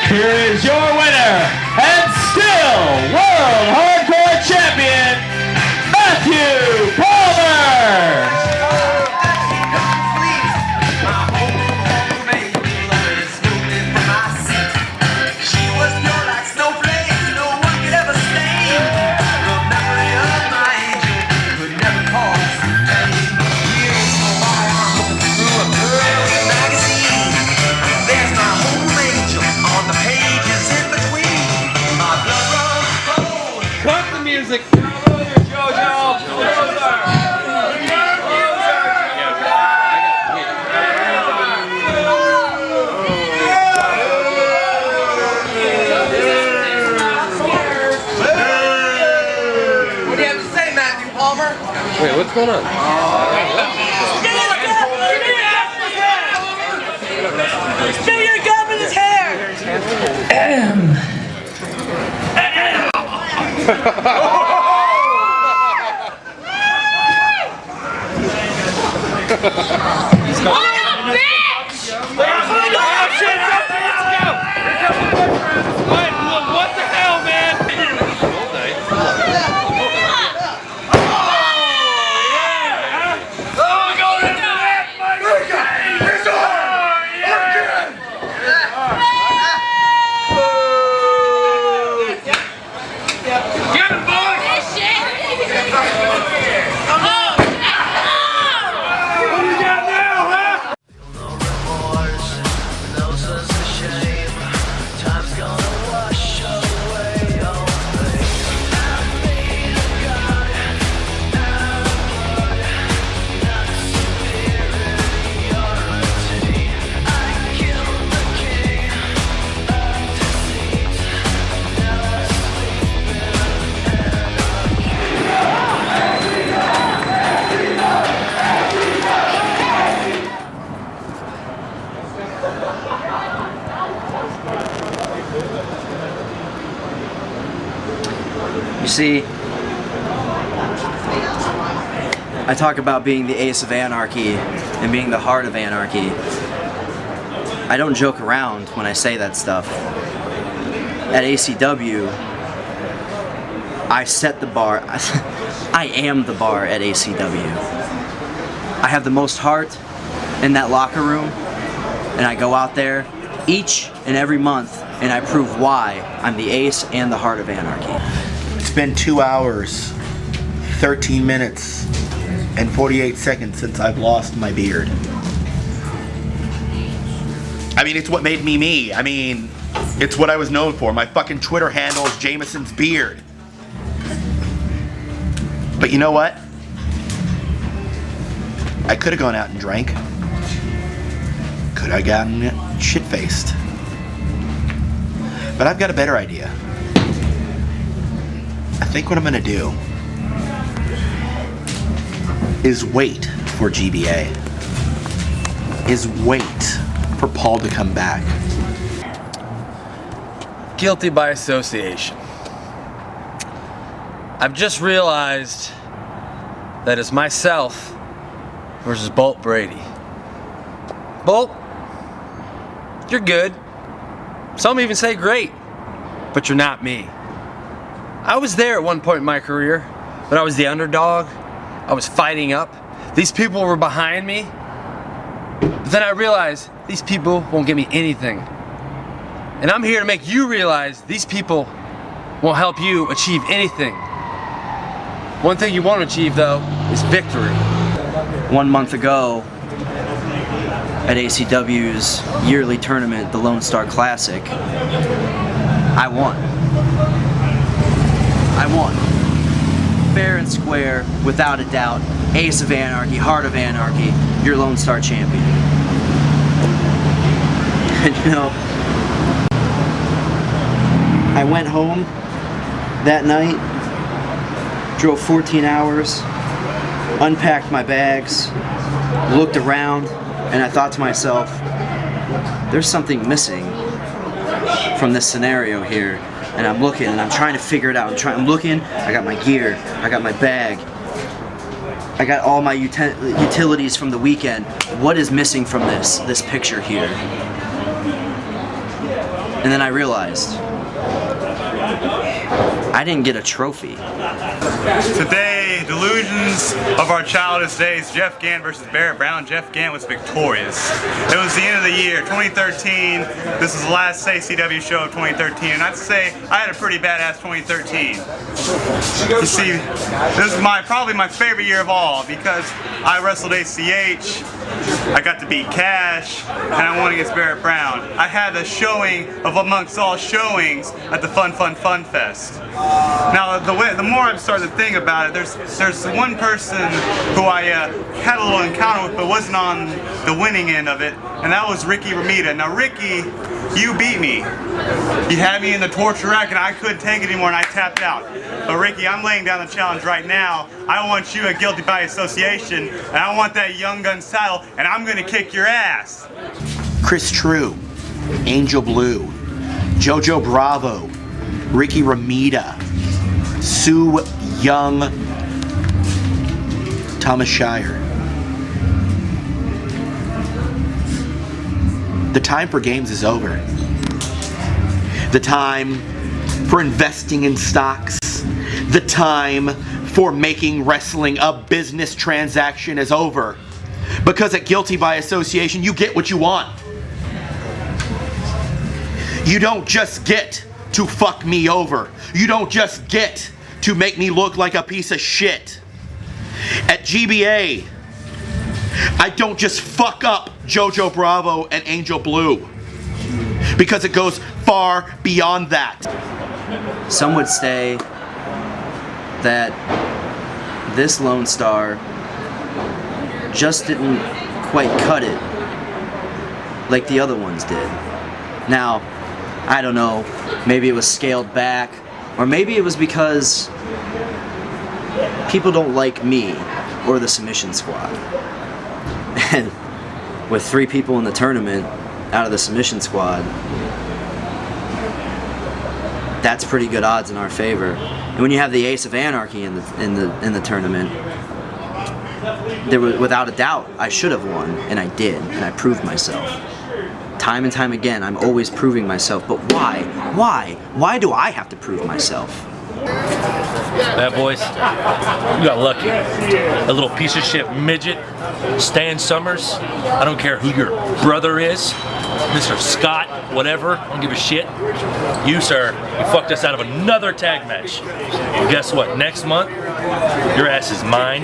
Here is your winner and still World Hardcore Champion, Matthew Palmer! Music. Jojo. What do you have to say, Matthew Palmer? Wait, what's going on? Stick your gum in his hair! He's going. Oh, bitch! Oh, shit, let's go! What the hell, man? Oh, going into that, Get him, boy! What do you got now, huh? You see, I talk about being the ace of anarchy and being the heart of anarchy. I don't joke around when I say that stuff. At ACW, I set the bar. I am the bar at ACW. I have the most heart in that locker room, and I go out there each and every month and I prove why I'm the ace and the heart of anarchy. It's been 2 hours, 13 minutes, and 48 seconds since I've lost my beard. I mean, it's what made me me. I mean, it's what I was known for. My fucking Twitter handle is Jameson's beard. But you know what? I could have gone out and drank. Could have gotten shit-faced. But I've got a better idea. I think what I'm gonna do is wait for GBA. Is wait for Paul to come back. Guilty by association. I've just realized that it's myself versus Bolt Brady. Bolt, you're good. Some even say great, but you're not me. I was there at one point in my career, but I was the underdog. I was fighting up. These people were behind me. But then I realized these people won't give me anything. And I'm here to make you realize these people won't help you achieve anything. One thing you won't achieve, though, is victory. 1 month ago, at ACW's yearly tournament, the Lone Star Classic, I won. I won. Fair and square, without a doubt, ace of anarchy, heart of anarchy, your Lone Star champion. And you know, I went home that night, drove 14 hours, unpacked my bags, looked around, and I thought to myself, there's something missing from this scenario here. And I'm looking and I'm trying to figure it out. I'm looking, I got my gear, I got my bag, I got all my utilities from the weekend. What is missing from this picture here? And then I realized I didn't get a trophy. Today, delusions of our childhood days, Jeff Gant versus Barrett Brown. Jeff Gant was victorious. It was the end of the year, 2013. This is the last ACW show of 2013, and I'd say I had a pretty badass 2013. You see, this is probably my favorite year of all because I wrestled ACH, I got to beat Cash, and I won against Barrett Brown. I had a showing of amongst all showings at the Fun Fest. Now, the more I'm starting to think about it, there's one person who I had a little encounter with, but wasn't on the winning end of it, and that was Ricky Ramita. Now, Ricky, you beat me. You had me in the torture rack, and I couldn't take it anymore, and I tapped out. But Ricky, I'm laying down the challenge right now. I want you at Guilty by Association, and I want that Young Guns title, and I'm gonna kick your ass. Chris True, Angel Blue, Jojo Bravo, Ricky Ramita, Sue Young, Thomas Shire. The time for games is over. The time for investing in stocks. The time for making wrestling a business transaction is over. Because at Guilty by Association, you get what you want. You don't just get to fuck me over. You don't just get to make me look like a piece of shit. At GBA, I don't just fuck up Jojo Bravo and Angel Blue. Because it goes far beyond that. Some would say that this Lone Star just didn't quite cut it like the other ones did. Now, I don't know, maybe it was scaled back, or maybe it was because people don't like me or the Submission Squad. And with 3 people in the tournament out of the Submission Squad, that's pretty good odds in our favor. And when you have the Ace of Anarchy in the tournament, there was, without a doubt, I should have won, and I did, and I proved myself. Time and time again, I'm always proving myself, but why? Why do I have to prove myself? Bad boys, you got lucky. A little piece of shit midget, Stan Summers. I don't care who your brother is, Mr. Scott, whatever, I don't give a shit. You, sir, you fucked us out of another tag match. Well, guess what? Next month, your ass is mine.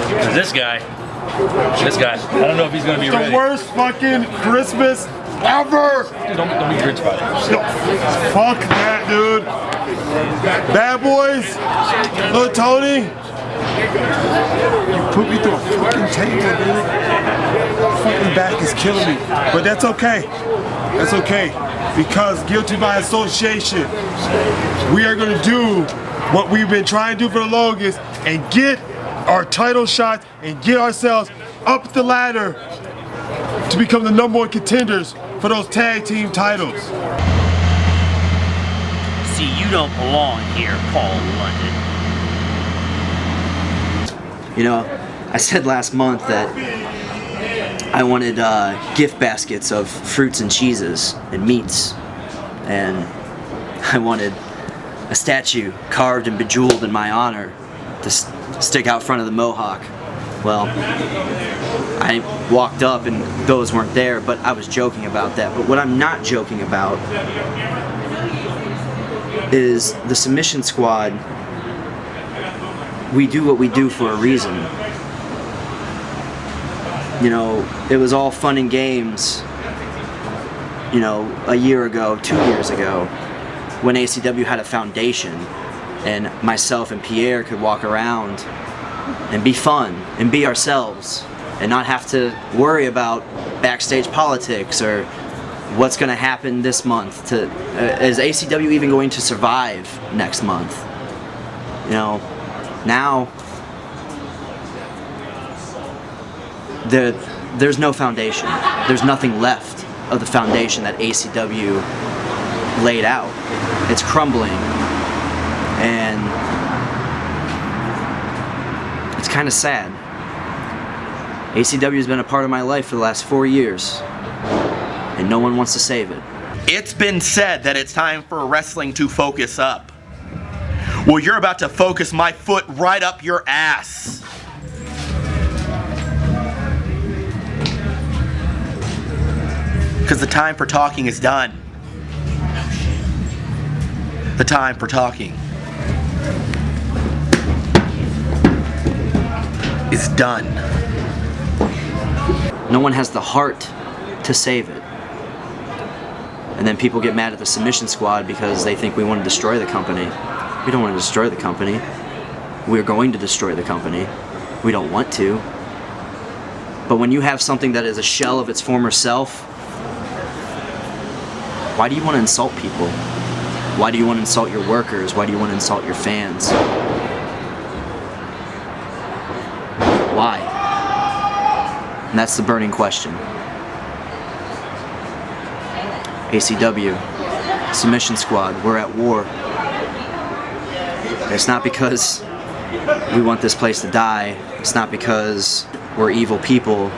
Because this guy, I don't know if he's gonna be ready. The worst fucking Christmas ever! Dude, don't be grinch about it. No, fuck that, dude. Bad boys, little Tony. You put me through a fucking table, dude. Fucking back is killing me. But that's okay. That's okay. Because Guilty by Association, we are gonna do what we've been trying to do for the longest and get our title shots and get ourselves up the ladder to become the #1 contenders for those tag team titles. See, you don't belong here, Paul London. You know, I said last month that I wanted gift baskets of fruits and cheeses and meats, and I wanted a statue carved and bejeweled in my honor to stick out front of the Mohawk. Well, I walked up and those weren't there, but I was joking about that. But what I'm not joking about is the Submission Squad. We do what we do for a reason. You know, it was all fun and games, you know, a year ago, 2 years ago, when ACW had a foundation and myself and Pierre could walk around and be fun and be ourselves and not have to worry about backstage politics or what's going to happen this month. Is ACW even going to survive next month? You know, now there's no foundation. There's nothing left of the foundation that ACW laid out. It's crumbling, and it's kind of sad. ACW has been a part of my life for the last 4 years, and no one wants to save it. It's been said that it's time for wrestling to focus up. Well, you're about to focus my foot right up your ass. Because the time for talking is done. The time for talking is done. No one has the heart to save it. And then people get mad at the submission squad because they think we want to destroy the company. We don't want to destroy the company. We're going to destroy the company. We don't want to. But when you have something that is a shell of its former self, why do you want to insult people? Why do you want to insult your workers? Why do you want to insult your fans? Why? And that's the burning question. ACW, Submission Squad, we're at war. It's not because we want this place to die. It's not because we're evil people.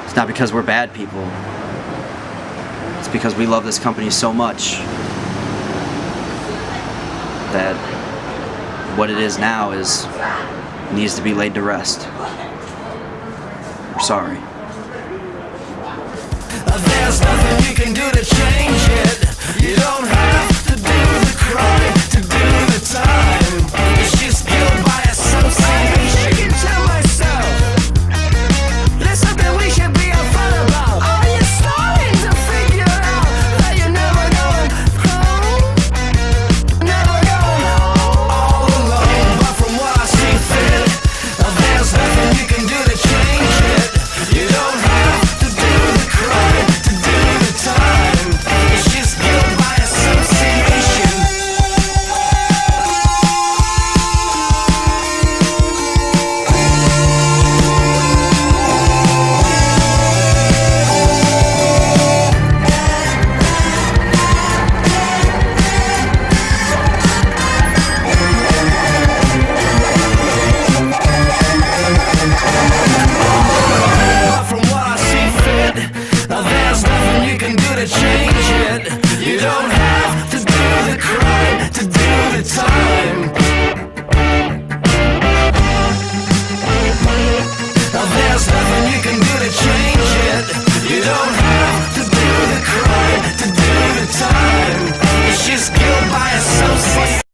It's not because we're bad people. It's because we love this company so much that what it is now needs to be laid to rest. We're sorry. There's nothing you can do to change.